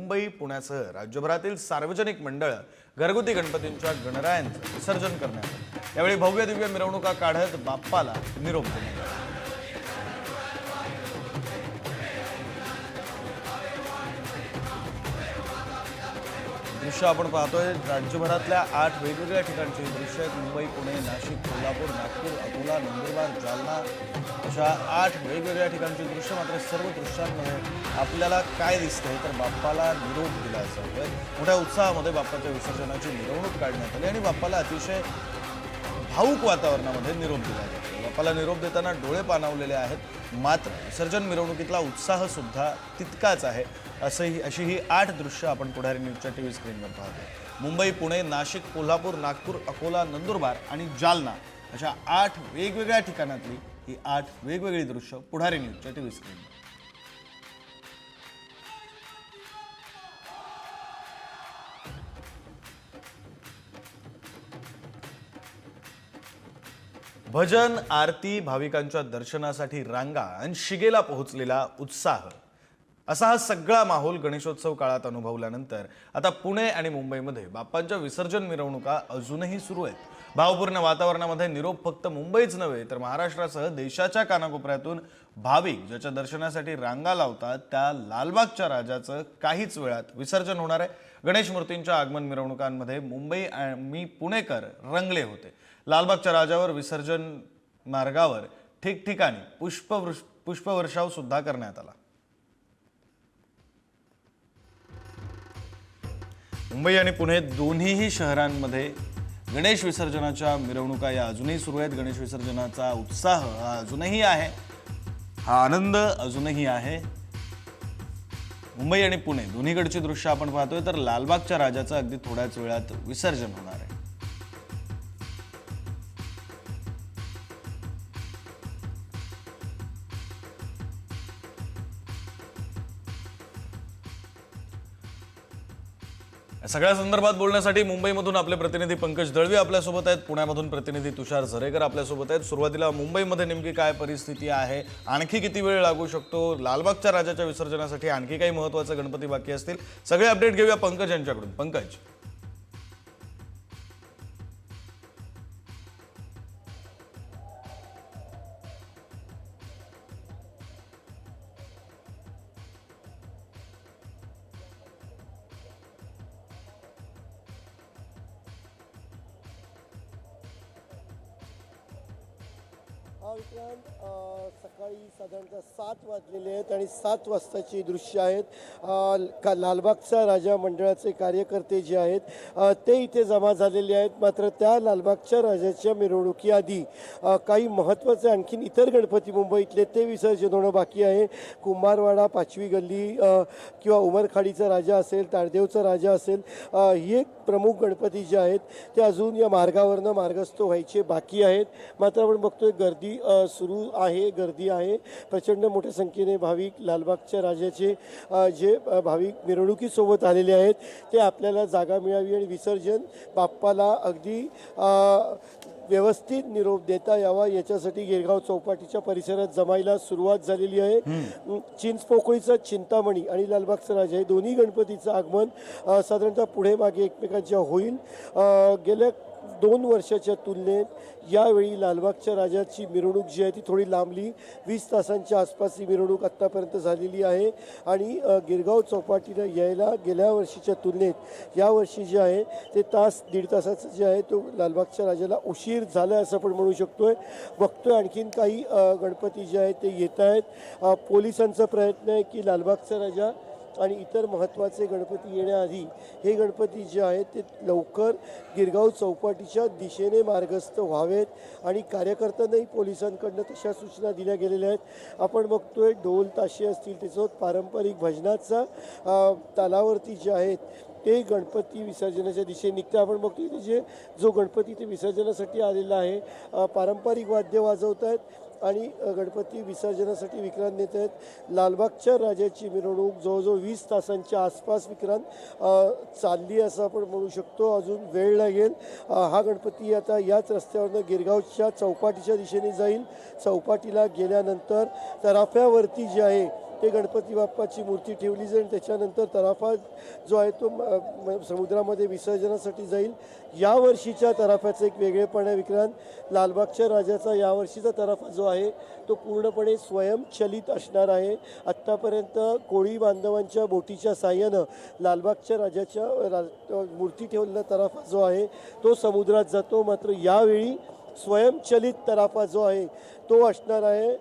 मुंबई पुण्यासह राज्यभरातील सार्वजनिक मंडळ घरगुती गणपतींच्या गणरायांचं विसर्जन करण्यात आलं। यावेळी भव्य दिव्य मिरवणुका काढत बाप्पाला निरोप देण्यात आला। दृश्य आपण पाहतोय राज्यभरातल्या 8 वेगवेगळ्या ठिकाणची दृश्य आहेत। मुंबई, पुणे, नाशिक, कोल्हापूर, नागपूर, अकोला, नंदुरबार, जालना अशा 8 वेगवेगळ्या ठिकाणची दृश्य। मात्र सर्व दृश्यांमध्ये आपल्याला काय दिसतंय तर बाप्पाला निरोप दिला जातोय। मोठ्या उत्साहामध्ये बाप्पाच्या विसर्जनाची मिरवणूक काढण्यात आली आणि बाप्पाला अतिशय भावुक वातावरणामध्ये निरोप दिला जातो। बाप्पाला निरोप देताना डोळे पाणावलेले आहेत। मात्र विसर्जन मिरवणुकीतला उत्साह सुद्धा तितकाच आहे। अशी ही 8 दृश्य आपण पुढारी न्यूजच्या टीव्ही स्क्रीनवर पाहतो। मुंबई, पुणे, नाशिक, कोल्हापूर, नागपूर, अकोला, नंदुरबार आणि जालना अशा 8 वेगवेगळ्या ठिकाणातली ही 8 वेगवेगळी दृश्य पुढारी न्यूजच्या टीव्ही स्क्रीनवर। भजन, आरती, भाविकांच्या दर्शनासाठी रांगा आणि शिगेला पोहोचलेला उत्साह असा हा सगळा माहोल गणेशोत्सव काळात अनुभवल्यानंतर आता पुणे आणि मुंबईमध्ये बाप्पांच्या विसर्जन मिरवणुका अजूनही सुरू आहेत। भावपूर्ण वातावरणामध्ये निरोप फक्त मुंबईच नव्हे तर महाराष्ट्रासह देशाच्या कानाकोपऱ्यातून भाविक ज्याच्या दर्शनासाठी रांगा लावतात त्या लालबागच्या राजाचं काहीच वेळात विसर्जन होणार आहे। गणेश मूर्तींच्या आगमन मिरवणुकांमध्ये मुंबई आणि पुणेकर रंगले होते। लालबागच्या राजावर विसर्जन मार्गावर ठिकठिकाणी पुष्पवर्षाव सुद्धा करण्यात आला। मुंबई आणि पुणे दोन्हीही शहरांमध्ये गणेश विसर्जनाच्या मिरवणुका या अजूनही सुरू आहेत। गणेश विसर्जनाचा उत्साह हा अजूनही आहे, हा आनंद अजूनही आहे। मुंबई आणि पुणे दोन्हीकडची दृश्य आपण पाहतोय तर लालबागच्या राजाचं अगदी थोड्याच वेळात विसर्जन होणार आहे। सगळ्या संदर्भात बोलण्यासाठी मुंबईमधून आपले प्रतिनिधी पंकज दळवी आपल्यासोबत आहेत, पुण्यामधून प्रतिनिधी तुषार झरेकर आपल्यासोबत आहेत। सुरुवातीला मुंबईमध्ये नेमकी काय परिस्थिती आहे, आणखी किती वेळ लागू शकतो, लालबागच्या राजाच्या विसर्जनासाठी आणखी काही महत्त्वाचे गणपती बाकी असतील, सगळे अपडेट घेऊया पंकज यांच्याकडून। पंकज, विक्रांत, सकाळी साधारणतः 7 वाजलेले आहेत आणि 7 वाजताची दृश्य आहेत। लालबागचा राजा मंडळाचे कार्यकर्ते जे आहेत ते इथे जमा झालेले आहेत। मात्र त्या लालबागच्या राजाच्या मिरवणुकीआधी काही महत्त्वाचे आणखीन इतर गणपती मुंबईतले ते विसर्जन होणं बाकी आहे। कुंभारवाडा, 5वी गल्ली किंवा उमरखाडीचा राजा असेल, ताडदेवचा राजा असेल, ही एक प्रमुख गणपती जे आहेत ते अजून या मार्गावरनं मार्गस्थ व्हायचे बाकी आहेत। मात्र आपण बघतोय गर्दी सुरू आहे, गर्दी आहे। प्रचंड मोठ्या संख्येने भाविक लालबागच्या राजाचे जे भाविक मिरवणुकीसोबत आलेले आहेत ते आपल्याला जागा मिळावी आणि विसर्जन बाप्पाला अगदी व्यवस्थित निरोप देता यावा याच्यासाठी गिरगाव चौपाटीच्या परिसरात जमायला सुरुवात झालेली आहे। चिंचपोकळीचा चिंतामणी आणि लालबागचा राजा हे दोन्ही गणपतीचं आगमन साधारणतः पुढे मागे एकमेकांच्या होईल। गेल्या 2 वर्षाच्या तुलनेत यावेळी लालबागच्या राजाची मिरवणूक जी आहे ती थोडी लांबली। 20 तासांच्या आसपास ही मिरवणूक आत्तापर्यंत झालेली आहे आणि गिरगाव चौपाटीला यायला गेल्या वर्षीच्या तुलनेत यावर्षी जे आहे ते दीड तासाचं जे आहे तो लालबागच्या राजाला उशीर झाला असं आपण म्हणू शकतोय। बघतोय आणखीन काही गणपती जे आहेत ते येत आहेत। पोलिसांचा प्रयत्न आहे की लालबागचा राजा आणि इतर महत्त्वाचे गणपती येण्याआधी हे गणपती जे आहेत ते लवकर गिरगाव चौपाटीच्या दिशेने मार्गस्थ व्हावेत आणि कार्यकर्त्यांनाही पोलिसांकडनं तशा सूचना दिल्या गेलेल्या आहेत। आपण बघतोय ढोल ताशे असतील, त्याच्यासोबत पारंपरिक भजनाचा तालावरती जे आहेत ते गणपती विसर्जनाच्या दिशेने निघतं। आपण बघतो की जो गणपती ते विसर्जनासाठी आलेला आहे पारंपरिक वाद्य वाजवत आहेत आणि गणपती विसर्जनासाठी विक्रांत नेत आहेत। लालबागच्या राजाची मिरवणूक जवळजवळ 20 तासांच्या आसपास विक्रांत चालली असं आपण म्हणू शकतो। अजून वेळ लागेल। हा गणपती आता याच रस्त्यावरनं गिरगावच्या चौपाटीच्या दिशेने जाईल। चौपाटीला गेल्यानंतर तराफ्यावरती जे आहे ते गणपती बाप्पाची मूर्ती ठेवली जाईल. त्याच्यानंतर तराफा जो आहे तो समुद्रामध्ये विसर्जनासाठी जाईल. यावर्षीच्या तराफ्याचं एक वेगळेपण आहे विक्रांत. लालबागच्या राजाचा यावर्षीचा तराफा जो आहे तो पूर्णपणे स्वयंचलित असणार आहे. आत्तापर्यंत कोळी बांधवांच्या बोटीच्या साह्यानं लालबागच्या राजाच्या मूर्ती ठेवलेला तराफा जो आहे तो समुद्रात जातो. मात्र यावेळी स्वयंचलित तराफा जो आहे तो असणार आहे.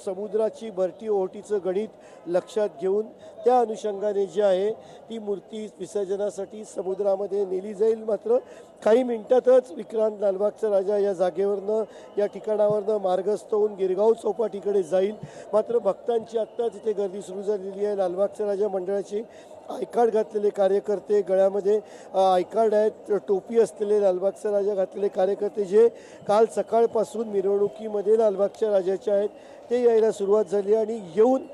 समुद्राची भरती ओहोटीचं गणित लक्षात घेऊन त्या अनुषंगाने जे आहे ती मूर्ती विसर्जनासाठी समुद्रामध्ये नेली जाईल. मात्र काही मिनिटातच विक्रांत लालबागचा राजा या जागेवरनं या ठिकाणावरनं मार्गस्थ होऊन गिरगाव चौपाटीकडे जाईल. मात्र भक्तांची आत्ता तिथे गर्दी सुरू झालेली आहे. लालबागचा राजा मंडळाची आयकार्ड घातलेले कार्यकर्ते, गळ्यामध्ये आयकार्ड आहेत, टोपी असलेले लालबागचा राजा घातलेले कार्यकर्ते जे काल सकाळपासून मिरवणुकीमध्ये लालबागच्या राजाच्या आहेत ते यायला सुरुवात झाली. आणि येऊन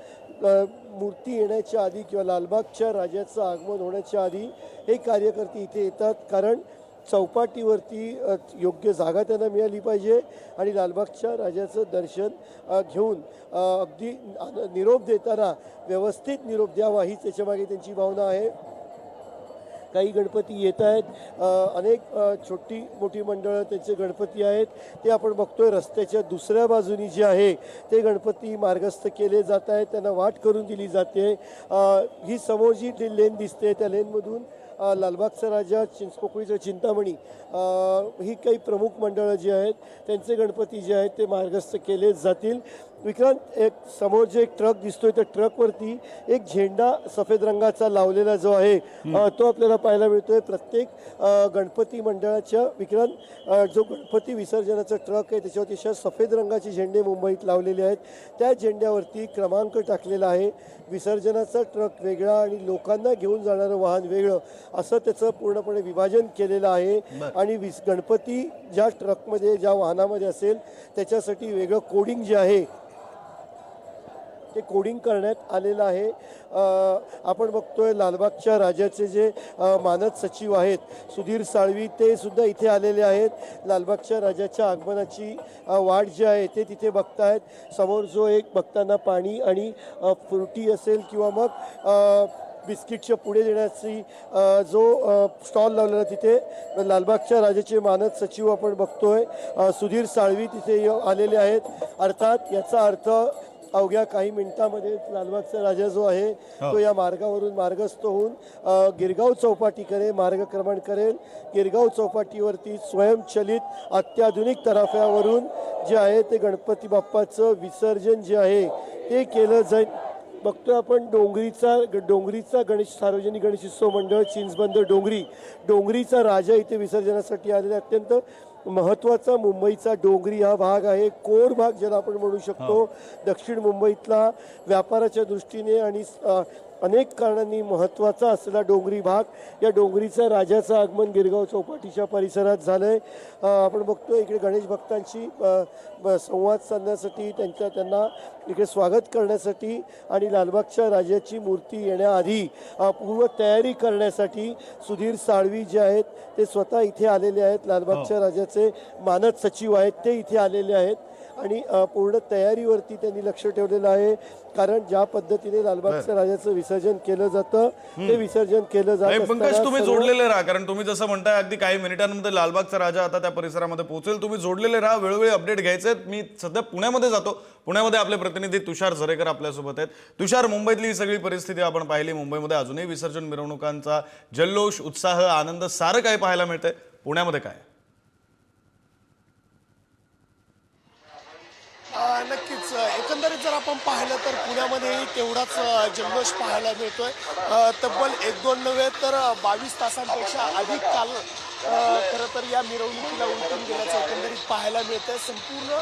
मूर्ती येण्याच्या आधी किंवा लालबागच्या राजाचं आगमन होण्याच्या आधी हे कार्यकर्ते इथे येतात. कारण चौपाटीवरती योग्य जागा त्यांना मिळाली पाहिजे आणि लालबागच्या राजाचं दर्शन घेऊन अगदी निरोप देताना व्यवस्थित निरोप द्यावा ही त्याच्यामागे त्यांची भावना आहे. काही गणपती येत आहेत, अनेक छोटी मोठी मंडळं त्यांचे गणपती आहेत ते आपण बघतोय. रस्त्याच्या दुसऱ्या बाजूनी जे आहे ते गणपती मार्गस्थ केले जात आहेत, त्यांना वाट करून दिली जाते. ही समोर जी लेन दिसते त्या लेनमधून लालबागचा राजा, चिंचपोकळीचं चिंतामणी ही काही प्रमुख मंडळं जी आहेत त्यांचे गणपती जे आहेत ते मार्गस्थ केले जातील. विक्रांत, एक समोर जे एक ट्रक दिसतोय त्या ट्रकवरती एक झेंडा सफेद रंगाचा लावलेला जो आहे तो आपल्याला पाहायला मिळतोय. प्रत्येक गणपती मंडळाच्या विक्रांत जो गणपती विसर्जनाचा ट्रक आहे त्याच्यावरती अशा सफेद रंगाचे झेंडे मुंबईत लावलेले आहेत. त्या झेंड्यावरती क्रमांक टाकलेला आहे. विसर्जनाचा ट्रक वेगळा आणि लोकांना घेऊन जाणारं वाहन वेगळं असं त्याचं पूर्णपणे विभाजन केलेलं आहे. आणि गणपती ज्या ट्रकमध्ये ज्या वाहनामध्ये असेल त्याच्यासाठी वेगळं कोडिंग जे आहे ते कोडिंग करण्यात आलेलं आहे. आपण बघतोय लालबागच्या राजाचे जे मानद सचिव आहेत सुधीर साळवी ते सुद्धा इथे आलेले आहेत. लालबागच्या राजाच्या आगमनाची वाट जी आहे ते तिथे बघतायत. समोर जो एक बघताना पाणी आणि फ्रुटी असेल किंवा मग बिस्किटच्या पुढे देण्याची जो स्टॉल लावलेला तिथे लालबागच्या राजाचे मानद सचिव आपण बघतोय सुधीर साळवी तिथे आलेले आहेत. अर्थात याचा अर्थ अवघ्या काही मिनिटांमध्ये लालबागचा राजा जो आहे तो या मार्गावरून मार्गस्थ होऊन गिरगाव चौपाटीकडे मार्गक्रमण करेल. गिरगाव चौपाटीवरती स्वयंचलित अत्याधुनिक तराफ्यावरून जे आहे ते गणपती बाप्पाचं विसर्जन जे आहे ते केलं जाईल. बघतोय आपण डोंगरीचा गणेश सार्वजनिक गणेशोत्सव मंडळ चिंचबंद डोंगरीचा राजा इथे विसर्जनासाठी आलेला. अत्यंत महत्त्वाचा मुंबईचा डोंगरी हा भाग आहे. कोर भाग ज्याला आपण म्हणू शकतो. दक्षिण मुंबईतला व्यापाराच्या दृष्टीने आणि अनेक कारणांनी महत्त्वाचा असलेला डोंगरी भाग. या डोंगरीचा राजाचं आगमन गिरगाव चौपाटीच्या परिसरात झालं आहे. आपण बघतो इकडे गणेश भक्तांशी संवाद साधण्यासाठी त्यांना इकडे स्वागत करण्यासाठी आणि लालबागच्या राजाची मूर्ती येण्याआधी पूर्व तयारी करण्यासाठी सुधीर साळवी जे आहेत ते स्वतः इथे आलेले आहेत. लालबागच्या राजाचे मानद सचिव आहेत ते इथे आलेले आहेत आणि पूर्ण तयारीवरती त्यांनी लक्ष ठेवलेलं आहे. कारण ज्या पद्धतीने लालबागच्या राजाचं विसर्जन केलं जातं ते विसर्जन केलं जातं. पंकज, तुम्ही जोडलेले राहा, कारण तुम्ही जसं म्हणताय अगदी काही मिनिटांमध्ये लालबागचा राजा आता त्या परिसरामध्ये पोहोचेल. तुम्ही जोडलेले राहा, वेळोवेळी अपडेट घ्यायचे. मी सध्या पुण्यामध्ये जातो. पुण्यामध्ये आपले प्रतिनिधी तुषार झरेकर आपल्यासोबत आहेत. तुषार, मुंबईतली ही सगळी परिस्थिती आपण पाहिली. मुंबईमध्ये अजूनही विसर्जन मिरवणुकांचा जल्लोष, उत्साह, आनंद सारं काही पाहायला मिळतंय. पुण्यामध्ये काय? नक्कीच एकंदरीत जर आपण पाहिलं तर पुण्यामध्येही तेवढाच जल्लोष पाहायला मिळतोय. तब्बल 1-2 नव्हे तर 22 तासांपेक्षा अधिक काल खरं तर या मिरवणुकीला उलटून गेल्याचं एकंदरीत पाहायला मिळतंय. संपूर्ण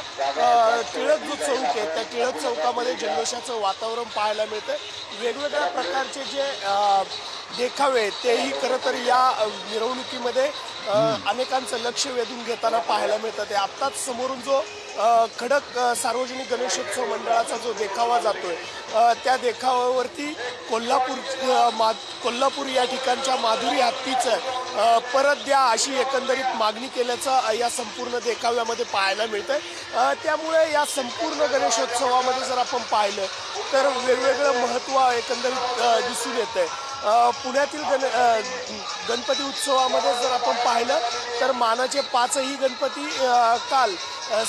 टिळक जो चौक आहे त्या टिळक चौकामध्ये जल्लोषाचं वातावरण पाहायला मिळतंय. वेगवेगळ्या प्रकारचे जे देखावे तेही खरं तर या मिरवणुकीमध्ये अनेकांचं लक्ष वेधून घेताना पाहायला मिळतं. ते आत्ताच समोरून जो खडक सार्वजनिक गणेशोत्सव मंडळाचा जो देखावा जातोय त्या देखाव्यावरती कोल्हापूर या ठिकाणच्या माधुरी हत्तीचं परत द्या अशी एकंदरीत मागणी केल्याचं या संपूर्ण देखाव्यामध्ये पाहायला मिळतंय। त्यामुळे या संपूर्ण गणेशोत्सवामध्ये जर आपण पाहिलं तर वेगवेगळं महत्त्व एकंदरीत दिसून येतंय। पुण्यातील गणपती उत्सवामध्ये जर आपण पाहिलं तर मानाचे 5ही गणपती काल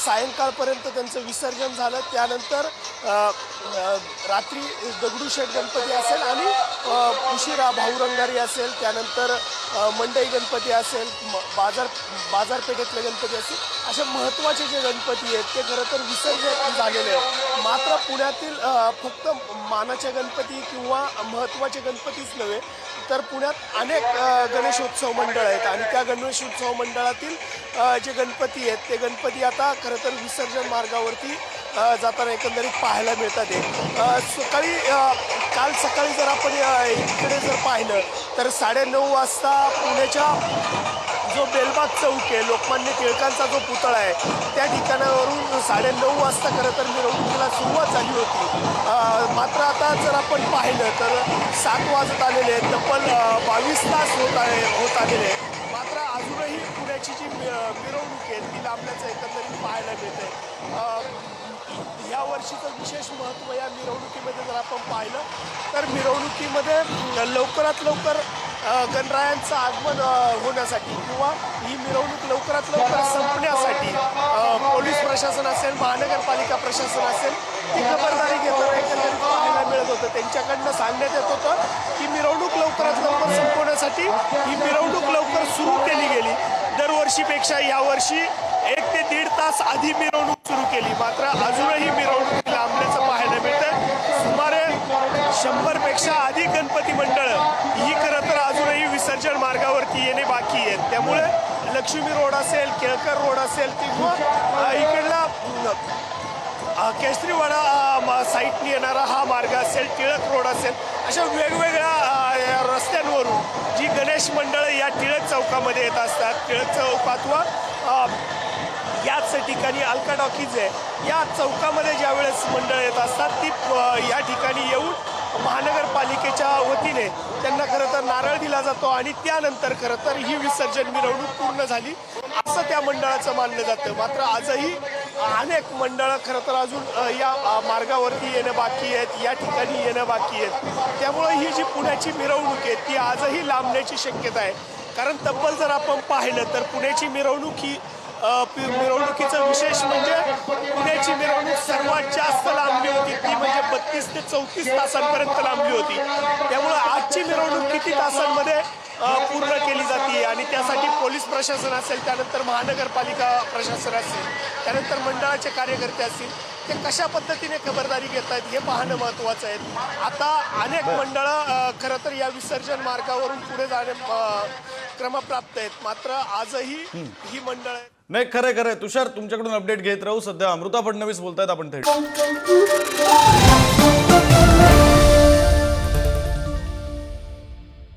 सायंकाळपर्यंत त्यांचं विसर्जन झालं। त्यानंतर रात्री दगडूशेठ गणपती असेल आणि उशिरा भाऊरंगारी असेल, त्यानंतर मंडई गणपती असेल, बाजारपेठेतले गणपती असेल, असे महत्त्वाचे जे गणपती आहेत ते खरं तर विसर्जन झालेले आहेत। मात्र पुण्यातील फक्त मानाचे गणपती किंवा महत्त्वाचे गणपतीच नव्हे तर पुण्यात अनेक गणेशोत्सव मंडळ आहेत आणि त्या गणेशोत्सव मंडळातील जे गणपती आहेत ते गणपती आता खरं तर विसर्जन मार्गावरती जाताना एकंदरीत पाहायला मिळतात। काल सकाळी जर आपण इकडे जर पाहिलं तर 9:30 वाजता पुण्याच्या जो बेलबाग चौक आहे, लोकमान्य टिळकांचा जो पुतळा आहे त्या ठिकाणावरून 9:30 वाजता खरं तर मिरवणुकीला सुरुवात झाली होती। मात्र आता जर आपण पाहिलं तर 7 वाजत आलेले आहेत, तब्बल 22 तास होत आलेले आहेत। मात्र अजूनही पुण्याची जी मिरवणूक आहे ती लांबण्याचं एकंदरीत पाहायला मिळतंय। या वर्षीचं विशेष महत्त्व या मिरवणुकीमध्ये जर आपण पाहिलं तर मिरवणुकीमध्ये लवकरात लवकर गणरायांचं आगमन होण्यासाठी किंवा ही मिरवणूक लवकरात लवकर संपण्यासाठी पोलीस प्रशासन असेल, महानगरपालिका प्रशासन असेल ही खबरदारी घेताना एकंदरीत पाहायला मिळत होतं। त्यांच्याकडनं सांगण्यात येत होतं की मिरवणूक लवकरात लवकर संपवण्यासाठी ही मिरवणूक लवकर सुरू केली गेली। दरवर्षीपेक्षा यावर्षी 1 ते 1.5 तास आधी मिरवणूक सुरू केली, मात्र अजूनही मिरवणूक लांबण्याचं पाहायला मिळतंय। सुमारे 100 पेक्षा अधिक गणपती मंडळ ही खरं तर अजूनही विसर्जन मार्गावरती येणे बाकी आहेत। त्यामुळे लक्ष्मी रोड असेल, केळकर रोड असेल किंवा इकडला केसरीवाडा साईडनी येणारा हा मार्ग असेल, टिळक रोड असेल, अशा वेगवेगळ्या रस्त्यांवरून जी गणेश मंडळं या टिळक चौकामध्ये येत असतात, टिळक चौक अथवा याच ठिकाणी अलका टॉकीज आहे या चौकामध्ये ज्या वेळेस मंडळ येत असतात ती या ठिकाणी येऊन महानगरपालिकेच्या वतीने त्यांना खरं तर नारळ दिला जातो आणि त्यानंतर खरं तर ही विसर्जन मिरवणूक पूर्ण झाली असं त्या मंडळाचं मानलं जातं। मात्र आजही अनेक मंडळं खरं तर अजून या मार्गावरती येणं बाकी आहेत, या ठिकाणी येणं बाकी आहेत। त्यामुळे ही जी पुण्याची मिरवणूक आहे ती आजही लांबण्याची शक्यता आहे। कारण तब्बल जर आपण पाहिलं तर पुण्याची मिरवणूक ही मिरवणुकीचं विशेष म्हणजे पुण्याची मिरवणूक सर्वात जास्त लांबली होती, ती म्हणजे 32 ते 34 तासांपर्यंत लांबली होती। त्यामुळे आजची मिरवणूक किती तासांमध्ये पूर्ण केली जाते आणि त्यासाठी पोलीस प्रशासन असेल, त्यानंतर महानगरपालिका प्रशासन असेल, त्यानंतर मंडळाचे कार्यकर्ते असतील, ते कशा पद्धतीने खबरदारी घेत आहेत हे पाहणं महत्त्वाचं आहे। आता अनेक मंडळं खरं तर या विसर्जन मार्गावरून पुढे जाणे क्रमप्राप्त आहेत, मात्र आजही ही मंडळं नाही खरंय तुषार, तुमच्याकडून अपडेट घेत राहू। सध्या अमृता फडणवीस बोलतायत, आपण थेट